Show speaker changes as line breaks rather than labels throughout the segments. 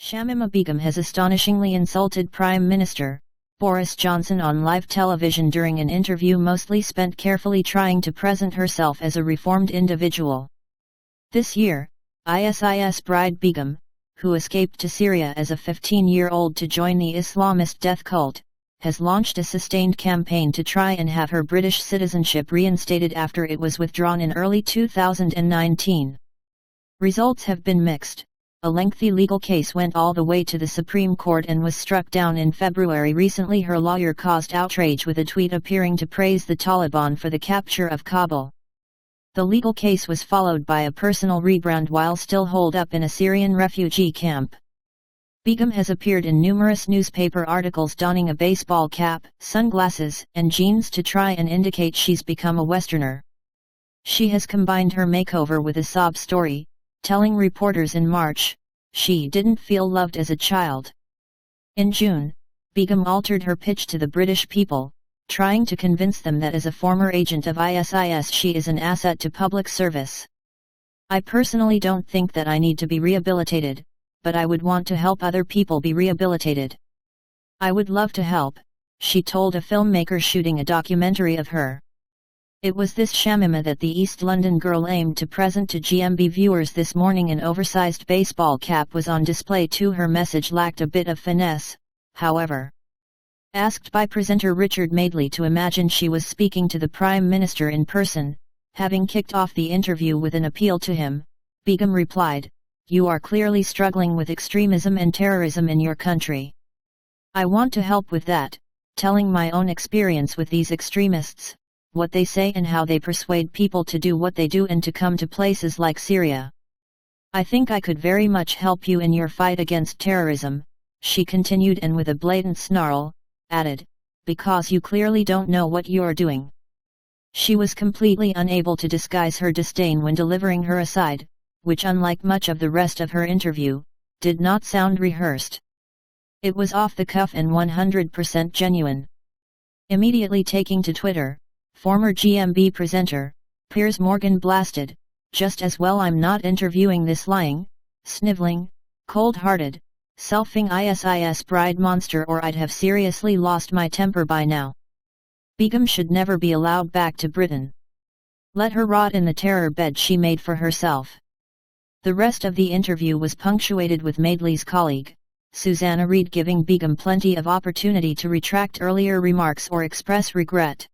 Shamima Begum has astonishingly insulted Prime Minister Boris Johnson on live television during an interview mostly spent carefully trying to present herself as a reformed individual. This year, ISIS bride Begum, who escaped to Syria as a 15-year-old to join the Islamist death cult, has launched a sustained campaign to try and have her British citizenship reinstated after it was withdrawn in early 2019. Results have been mixed. A lengthy legal case went all the way to the Supreme Court and was struck down in February. Recently, her lawyer caused outrage with a tweet appearing to praise the Taliban for the capture of Kabul. The legal case was followed by a personal rebrand while still holed up in a Syrian refugee camp. Begum has appeared in numerous newspaper articles donning a baseball cap, sunglasses, and jeans to try and indicate she's become a Westerner. She has combined her makeover with a sob story, telling reporters in March she didn't feel loved as a child. In June, Begum altered her pitch to the British people, trying to convince them that as a former agent of ISIS she is an asset to public service. "I personally don't think that I need to be rehabilitated, but I would want to help other people be rehabilitated. I would love to help," she told a filmmaker shooting a documentary of her. It was this Shamima that the East London girl aimed to present to GMB viewers this morning. An oversized baseball cap was on display too. Her message lacked a bit of finesse, however. Asked by presenter Richard Madeley to imagine she was speaking to the Prime Minister in person, having kicked off the interview with an appeal to him, Begum replied, "You are clearly struggling with extremism and terrorism in your country. I want to help with that, telling my own experience with these extremists, what they say and how they persuade people to do what they do and to come to places like Syria. I think I could very much help you in your fight against terrorism," she continued, and with a blatant snarl, added, "because you clearly don't know what you're doing." She was completely unable to disguise her disdain when delivering her aside, which, unlike much of the rest of her interview, did not sound rehearsed. It was off the cuff and 100% genuine. Immediately taking to Twitter, former GMB presenter Piers Morgan blasted, "Just as well I'm not interviewing this lying, sniveling, cold-hearted, selfing ISIS bride monster, or I'd have seriously lost my temper by now. Begum should never be allowed back to Britain. Let her rot in the terror bed she made for herself." The rest of the interview was punctuated with Madeley's colleague, Susanna Reid, giving Begum plenty of opportunity to retract earlier remarks or express regret.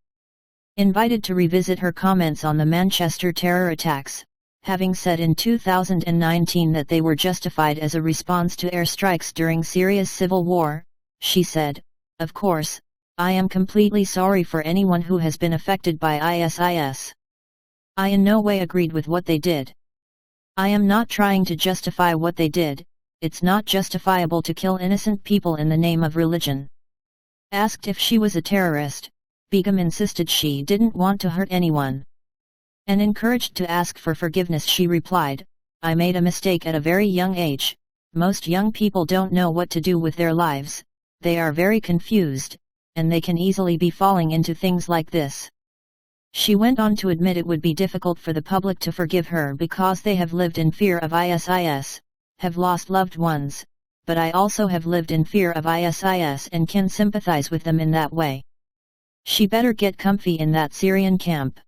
Invited to revisit her comments on the Manchester terror attacks, having said in 2019 that they were justified as a response to airstrikes during Syria's civil war, she said, "Of course, I am completely sorry for anyone who has been affected by ISIS. I in no way agreed with what they did. I am not trying to justify what they did. It's not justifiable to kill innocent people in the name of religion." Asked if she was a terrorist, Begum insisted she didn't want to hurt anyone. And encouraged to ask for forgiveness, she replied, "I made a mistake at a very young age. Most young people don't know what to do with their lives, they are very confused, and they can easily be falling into things like this." She went on to admit it would be difficult for the public to forgive her because they have lived in fear of ISIS, have lost loved ones, "but I also have lived in fear of ISIS and can sympathize with them in that way. She better get comfy in that Syrian camp."